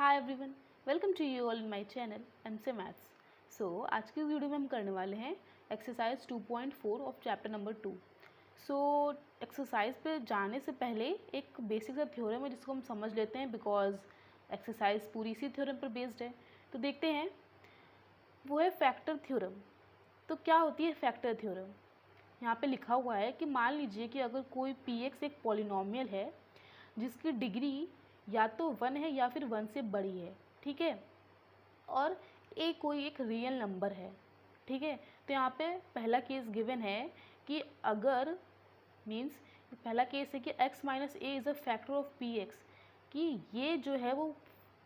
Hi everyone, welcome to you all in my channel एमसे maths. So आज की video में हम करने वाले हैं exercise 2.4 of chapter number 2। So exercise पे जाने से पहले एक बेसिक सा थ्योरम है जिसको हम समझ लेते हैं, बिकॉज एक्सरसाइज पूरी इसी थ्योरम पर बेस्ड है। तो देखते हैं, वो है फैक्टर थ्योरम। तो क्या होती है फैक्टर थ्योरम? यहाँ पे लिखा हुआ है कि मान लीजिए कि अगर कोई px एक पॉलिनोमियल है जिसकी डिग्री या तो 1 है या फिर 1 से बड़ी है, ठीक है, और ए कोई एक रियल नंबर है, ठीक है। तो यहाँ पे पहला केस गिवन है कि अगर मीन्स पहला केस है कि x minus A is a factor of P x, कि ये जो है वो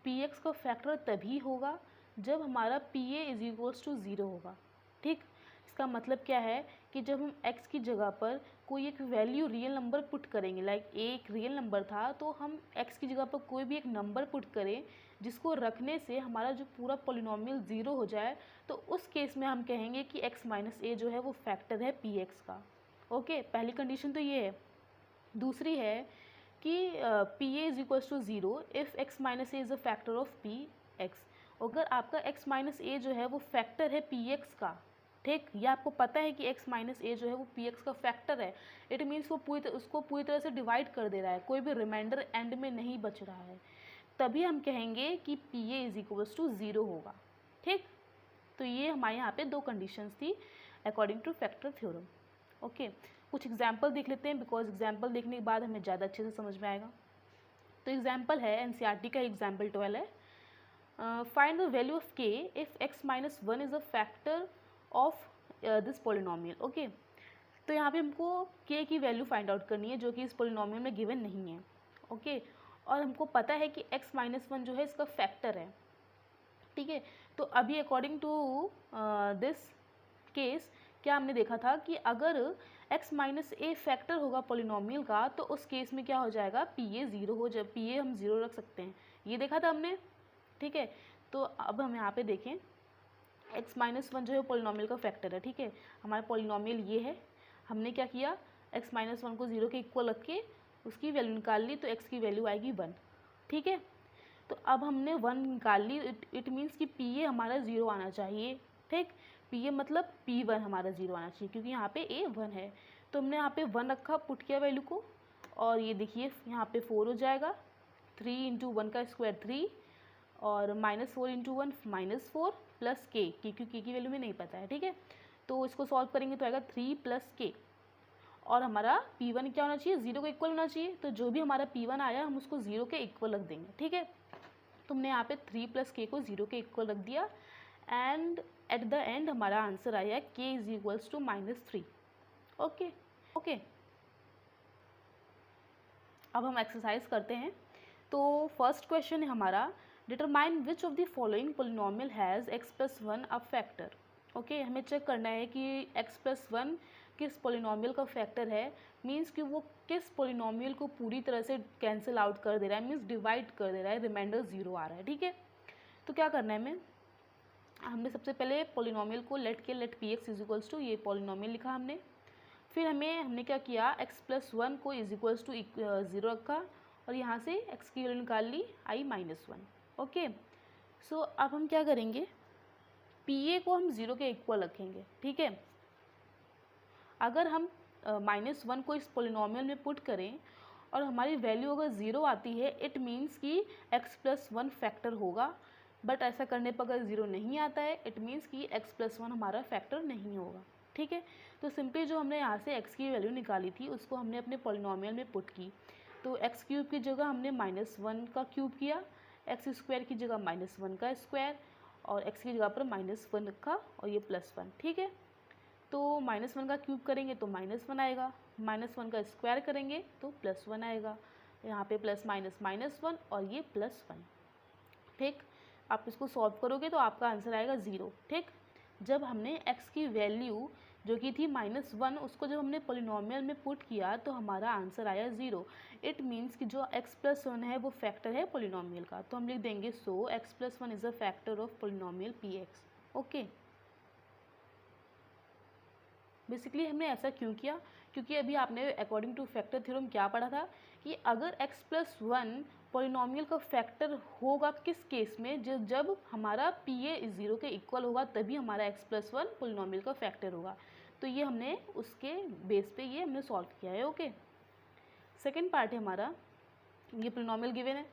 पी एक्स का फैक्टर तभी होगा जब हमारा P A is equals to 0 होगा, ठीक। इसका मतलब क्या है कि जब हम x की जगह पर कोई एक वैल्यू रियल नंबर पुट करेंगे, लाइक a एक रियल नंबर था, तो हम x की जगह पर कोई भी एक नंबर पुट करें जिसको रखने से हमारा जो पूरा पॉलिनोमियल 0 हो जाए, तो उस केस में हम कहेंगे कि x माइनस ए जो है वो फैक्टर है पी एक्स का। ओके, पहली कंडीशन तो ये है। दूसरी है कि P A is equals to 0 if x minus A is a factor of P X. अगर आपका x माइनस ए जो है वो फैक्टर है पी एक्स का, ठीक, ये आपको पता है कि x माइनस ए जो है वो पी एक्स का फैक्टर है, इट मीन्स वो उसको पूरी तरह से डिवाइड कर दे रहा है, कोई भी रिमाइंडर एंड में नहीं बच रहा है, तभी हम कहेंगे कि P A is equals to 0 होगा, ठीक। तो ये हमारे यहाँ पे दो कंडीशंस थी according two factor theorem. Okay, कुछ एग्जाम्पल देख लेते हैं, बिकॉज एग्जाम्पल देखने के बाद हमें ज़्यादा अच्छे से समझ में आएगा। तो एग्जाम्पल है एनसीईआरटी का एग्जाम्पल 12 है, फाइंड द वैल्यू ऑफ के if x minus 1 is a factor of this polynomial. Okay, तो यहाँ पे हमको k की वैल्यू फाइंड आउट करनी है जो कि इस पोलिनोमियल में गिवन नहीं है। ओके, और हमको पता है कि x माइनस 1 जो है इसका फैक्टर है, ठीक है। तो अभी अकॉर्डिंग टू दिस केस क्या हमने देखा था कि अगर x माइनस ए फैक्टर होगा पोलिनोमियल का, तो उस केस में क्या हो जाएगा, पी ए 0 हो जाए, पी ए हम 0 रख सकते हैं, ये देखा था हमने, ठीक है। तो अब हम यहाँ पे देखें, x माइनस 1 जो है पोलिनोमियल का फैक्टर है, ठीक है। हमारा पोलिनोमियल ये है, हमने क्या किया, x माइनस 1 को 0 के इक्वल रख के उसकी वैल्यू निकाल ली, तो x की वैल्यू आएगी 1, ठीक है। तो अब हमने 1 निकाल ली, इट मीन्स कि पी ए हमारा 0 आना चाहिए, ठीक। पी ए मतलब P1 हमारा 0 आना चाहिए, क्योंकि यहाँ पे ए 1 है। तो हमने यहाँ पे 1 रखा, पुट किया वैल्यू को, और ये देखिए यहाँ पे 4 हो जाएगा, 3 इंटू 1 का स्क्वायर 3, और -4 इंटू 1 -4 प्लस के, क्योंकि के की वैल्यू में नहीं पता है, ठीक है। तो इसको सॉल्व करेंगे तो आएगा 3 प्लस के, और हमारा P1 क्या होना चाहिए, 0 के इक्वल होना चाहिए। तो जो भी हमारा P1 आया हम उसको 0 के इक्वल रख देंगे, ठीक है। तुमने यहाँ पे 3 प्लस के को 0 के इक्वल रख दिया, एंड एट द एंड हमारा आंसर आया k is equals to -3। Okay okay, अब हम एक्सरसाइज करते हैं। तो फर्स्ट क्वेश्चन है हमारा, determine which of the following polynomial has x plus 1 a factor. Okay, हमें चेक करना है कि x प्लस 1 किस पोलिनोमियल का फैक्टर है, मीन्स कि वो किस पोलिनोमियल को पूरी तरह से कैंसिल आउट कर दे रहा है, मीन्स डिवाइड कर दे रहा है, रिमाइंडर 0 आ रहा है, ठीक है। तो क्या करना है हमें, हमने सबसे पहले पोलिनोमियल को let P X is equals to, ये पोलिनोमियल लिखा हमने। फिर हमने क्या किया, x प्लस 1 को इज इक्वल्स टू 0 रखा, और यहाँ से x की वैल्यू निकाल ली i माइनस 1। ओके, सो अब हम क्या करेंगे, पी ए को हम 0 के इक्वल रखेंगे, ठीक है। अगर हम -1 को इस पोलिनोमियल में पुट करें और हमारी वैल्यू अगर 0 आती है, इट मीन्स कि x प्लस 1 फैक्टर होगा। बट ऐसा करने पर अगर 0 नहीं आता है, इट मीन्स कि x प्लस 1 हमारा फैक्टर नहीं होगा, ठीक है। तो सिंपली जो हमने यहाँ से x की वैल्यू निकाली थी उसको हमने अपने पॉलिनोमियल में पुट की। तो x क्यूब की जगह हमने -1 का क्यूब किया, x स्क्वायर की जगह -1 का स्क्वायर, और x की जगह पर -1 रखा, और ये +1, ठीक है। तो -1 का क्यूब करेंगे तो -1 आएगा, -1 का स्क्वायर करेंगे तो +1 आएगा, यहाँ पे प्लस माइनस -1 और ये +1, ठीक। आप इसको सॉल्व करोगे तो आपका आंसर आएगा 0, ठीक। जब हमने x की वैल्यू जो कि थी -1, उसको जब हमने पोलिनोमियल में पुट किया तो हमारा आंसर आया 0। इट मीन्स कि जो x प्लस 1 है वो फैक्टर है पोलिनोमियल का, तो हम लिख देंगे सो x plus 1 is a factor of polynomial P x. Okay, basically हमने ऐसा क्यों किया, क्योंकि अभी आपने अकॉर्डिंग टू फैक्टर थ्योरम क्या पढ़ा था कि अगर x+1 पॉलिनोमियल का फैक्टर होगा किस केस में, जब हमारा pa 0 के इक्वल होगा तभी हमारा x+1 पॉलिनोमियल का फैक्टर होगा। तो ये हमने उसके बेस पे ये हमने सॉल्व किया है। ओके, सेकेंड पार्ट है हमारा, ये पॉलिनोमियल गिवन है,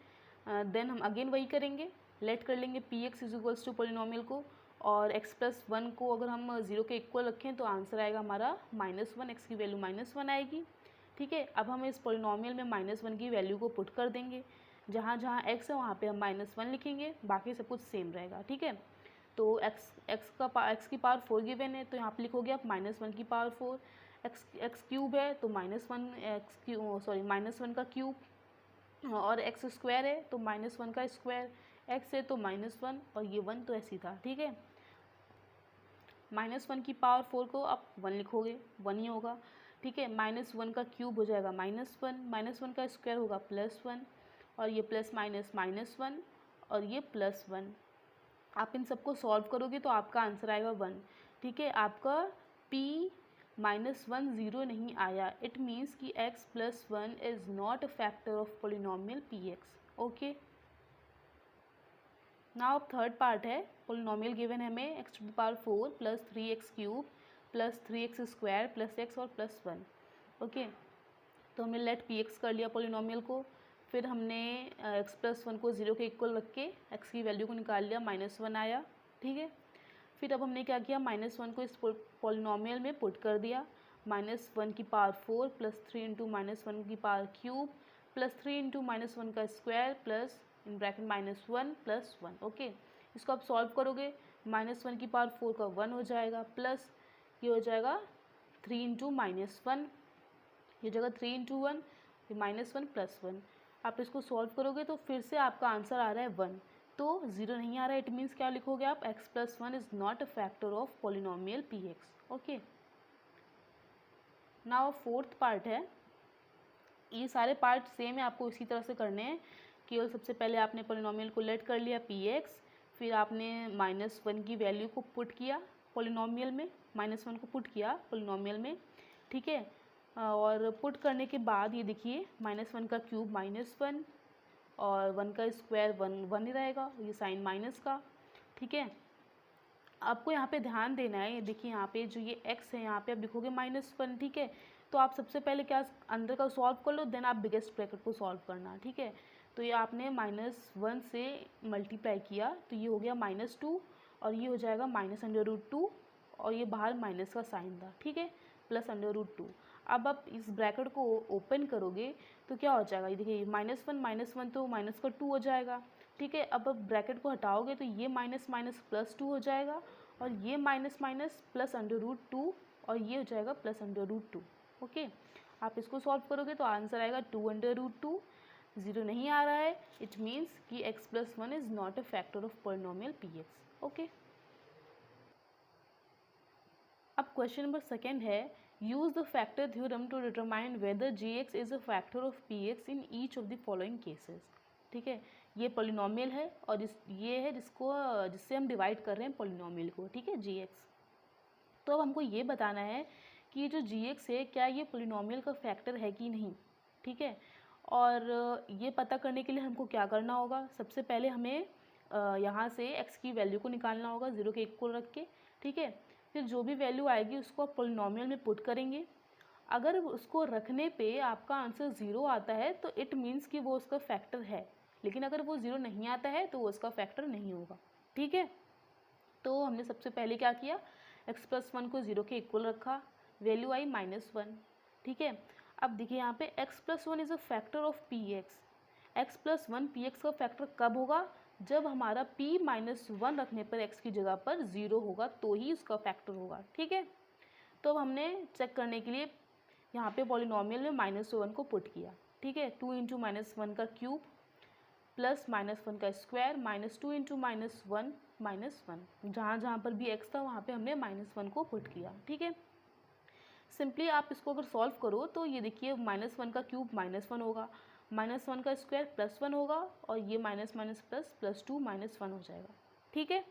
देन हम अगेन वही करेंगे, लेट कर लेंगे px is equals to polynomial को, और x+1 को अगर हम 0 के इक्वल रखें तो आंसर आएगा हमारा -1, x की वैल्यू -1 आएगी। ठीक है, अब हम इस पॉलिनोमियल में -1 की वैल्यू को पुट कर देंगे, जहाँ जहाँ x है वहाँ पे हम -1 लिखेंगे, बाकी सब कुछ सेम रहेगा। ठीक है, तो x की पावर 4 गिवन है, तो यहाँ पे लिखोगे आप -1 की पावर 4, x क्यूब है तो -1 का क्यूब, और x स्क्वायर है तो -1 का स्क्वायर, x है तो -1 और ये 1 तो ऐसी था। ठीक है, -1 की पावर 4 को आप 1 लिखोगे, 1 ही होगा। ठीक है, -1 का क्यूब हो जाएगा -1 का स्क्वायर होगा +1, और ये प्लस माइनस -1 और ये +1। आप इन सबको सॉल्व करोगे तो आपका आंसर आएगा 1। ठीक है, आपका p -1 0 नहीं आया, इट मीन्स कि x+1 is not a factor of polynomial px। Okay, now अब थर्ड पार्ट है, पोलिनोमियल गिवन है हमें x⁴ + 3x³ + 3x² + x और +1। ओके, तो हमने लेट px कर लिया पोलिनोमियल को, फिर हमने x+1 को 0 के इक्वल रख के x की वैल्यू को निकाल लिया, -1 आया। ठीक है, फिर अब हमने क्या किया, -1 को इस पोलिनोमियल में पुट कर दिया, -1 की पावर 4 + 3 × -1 की पावर क्यूब + 3 × -1 का square plus in bracket -1 + 1। Okay, इसको आप सॉल्व करोगे, -1 की पावर 4 का 1 हो जाएगा, प्लस ये हो जाएगा 3 × -1, ये जगह 3 × 1, ये -1 + 1। आप इसको सॉल्व करोगे तो फिर से आपका आंसर आ रहा है 1, तो 0 नहीं आ रहा है, इट मीन्स क्या लिखोगे आप, x+1 is not a factor of polynomial px। Okay, now fourth part है, ये सारे पार्ट सेम है, आपको इसी तरह से करने हैं, केवल सबसे पहले आपने पॉलिनोमियल को लेट कर लिया px, फिर आपने -1 की वैल्यू को पुट किया पॉलिनोमियल में, -1 को पुट किया पॉलिनोमियल में। ठीक है, और पुट करने के बाद ये देखिए -1 का क्यूब -1 और 1 का स्क्वायर 1 ही रहेगा, ये साइन माइनस का। ठीक है, आपको यहाँ पे ध्यान देना है, ये देखिए यहाँ पे जो ये x है यहाँ पे आप लिखोगे -1। ठीक है, तो आप सबसे पहले क्या अंदर का सॉल्व कर लो, देन आप बिगेस्ट ब्रैकेट को सॉल्व करना। ठीक है, तो ये आपने -1 से मल्टीप्लाई किया तो ये हो गया -2 और ये हो जाएगा -√2 और ये बाहर माइनस का साइन था। ठीक है, +√2। अब आप इस ब्रैकेट को ओपन करोगे तो क्या हो जाएगा, ये देखिए -1 तो माइनस का 2 हो जाएगा। ठीक है, अब ब्रैकेट को हटाओगे तो ये माइनस +2 हो जाएगा और ये माइनस +√2 और ये हो जाएगा +√2। ओके, आप इसको सॉल्व करोगे तो आंसर आएगा 2√2। 0 नहीं आ रहा है, इट मीन्स कि x+1 is not a factor of polynomial px। Okay, अब क्वेश्चन नंबर सेकेंड है, use the factor theorem to determine whether gx is a factor of px in each of the following cases. ठीक है, ये polynomial है और ये है जिससे हम डिवाइड कर रहे हैं पॉलिनोमियल को। ठीक है, gx। तो अब हमको ये बताना है कि जो gx है क्या ये पॉलिनोमियल का फैक्टर है कि नहीं। ठीक है, और ये पता करने के लिए हमको क्या करना होगा, सबसे पहले हमें यहाँ से x की वैल्यू को निकालना होगा 0 के इक्वल रख के। ठीक है, फिर जो भी वैल्यू आएगी उसको आप पॉलिनोमियल में पुट करेंगे, अगर उसको रखने पे आपका आंसर 0 आता है तो इट मीन्स कि वो उसका फैक्टर है, लेकिन अगर वो 0 नहीं आता है तो वो उसका फैक्टर नहीं होगा। ठीक है, तो हमने सबसे पहले क्या किया, x+1 को 0 के इक्वल रखा, वैल्यू आई -1। ठीक है, अब देखिए यहाँ पे x+1 is a factor of px। x+1 px का फैक्टर कब होगा, जब हमारा p-1 रखने पर x की जगह पर 0 होगा तो ही उसका फैक्टर होगा। ठीक है, तो अब हमने चेक करने के लिए यहाँ पे पॉलिनोमियल में -1 को पुट किया। ठीक है, 2 × -1 का क्यूब प्लस -1 का स्क्वायर -2 × -1 जहाँ जहाँ पर भी x था वहाँ पे हमने -1 को पुट किया। ठीक है, सिंपली आप इसको अगर सॉल्व करो तो ये देखिए -1 का क्यूब -1 होगा, -1 का स्क्वायर +1 होगा और ये माइनस +2 -1 हो जाएगा। ठीक है,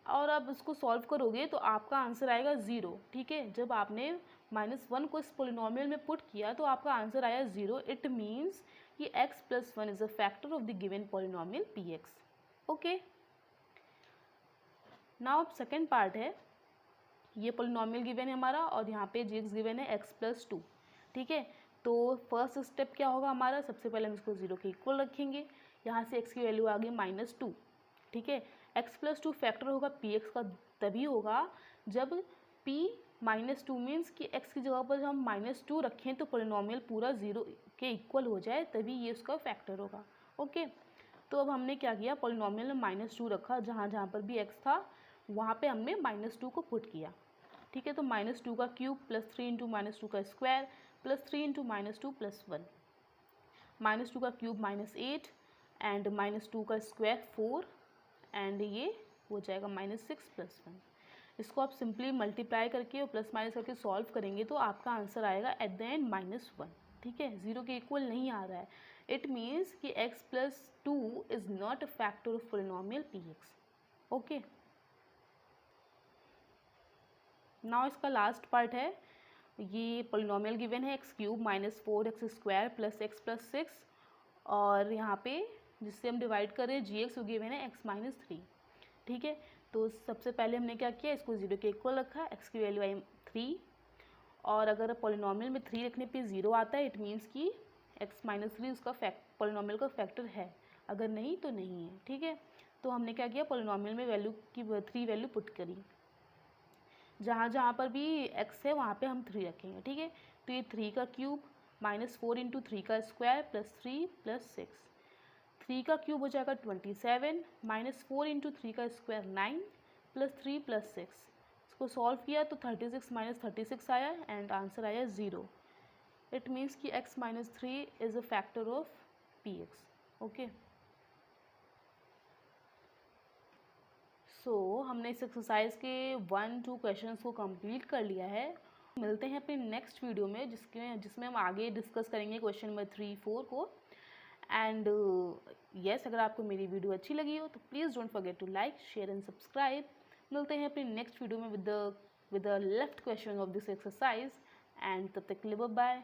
और अब इसको सॉल्व करोगे तो आपका आंसर आएगा 0। ठीक है, जब आपने -1 को इस पोलिनोमियल में पुट किया तो आपका आंसर आया 0। इट मीन्स कि x+1 is a factor of the given polynomial px। Okay, now अब सेकेंड पार्ट है, ये पोलिनोमियल गिवन है हमारा और यहाँ पे gx गिवन है x+2। ठीक है, तो फर्स्ट स्टेप क्या होगा हमारा, सबसे पहले हम इसको 0 के इक्वल रखेंगे। यहाँ से x की वैल्यू आ गई -2। ठीक है, x+2 फैक्टर होगा px का तभी होगा जब p -2 मीन्स कि x की जगह पर जब हम -2 रखें तो पोलिनोमियल पूरा 0 के इक्वल हो जाए, तभी ये उसका फैक्टर होगा। ओके, तो अब हमने क्या किया, पोलिनोमियल में -2 रखा, जहाँ जहाँ पर भी x था वहाँ पे हमने -2 को पुट किया। ठीक है, तो -2 का क्यूब प्लस 3 इंटू -2 का स्क्वायर प्लस 3 इंटू -2 प्लस 1, -2 का क्यूब -8 एंड -2 का स्क्वायर 4 एंड ये हो जाएगा -6 प्लस 1। इसको आप सिंपली मल्टीप्लाई करके और प्लस माइनस करके सॉल्व करेंगे तो आपका आंसर आएगा एट द एंड -1। ठीक है, 0 के इक्वल नहीं आ रहा है। इट मीन्स कि x+2 is not a factor of polynomial px। Okay, now इसका लास्ट पार्ट है, ये पोलिनोमियल गिवन है x³ -4x² plus x plus 6 और यहाँ पे जिससे हम डिवाइड कर रहे हैं gx गिवन है x-3। ठीक है, तो सबसे पहले हमने क्या किया, इसको 0 के इक्वल रखा, x की वैल्यू आई 3 और अगर पोलिनोमियल में 3 रखने पे 0 आता है, इट मीन्स कि x-3 उसका पोलिनोमियल का फैक्टर है, अगर नहीं तो नहीं है। ठीक है, तो हमने क्या किया, पोलिनोमियल में वैल्यू की 3 वैल्यू पुट करी, जहाँ जहाँ पर भी x है वहाँ पे हम 3 रखेंगे। ठीक है, तो ये 3 का क्यूब -4 इंटू 3 का स्क्वायर प्लस 3 प्लस 6, 3 का क्यूब हो जाएगा 27 -4 इंटू 3 का स्क्वायर 9 प्लस 3 प्लस 6। इसको सॉल्व किया तो 36 -36 आया एंड आंसर आया 0। इट मीन्स कि x-3 is a factor of px। Okay, so हमने इस एक्सरसाइज के 1-2 क्वेश्चंस को कंप्लीट कर लिया है। मिलते हैं अपने नेक्स्ट वीडियो में जिसमें हम आगे डिस्कस करेंगे क्वेश्चन नंबर 3-4 को। एंड यस, अगर आपको मेरी वीडियो अच्छी लगी हो तो please don't forget to like, share and subscribe. मिलते हैं अपने नेक्स्ट वीडियो में with the left question of this exercise and तब तक के लिए बाय।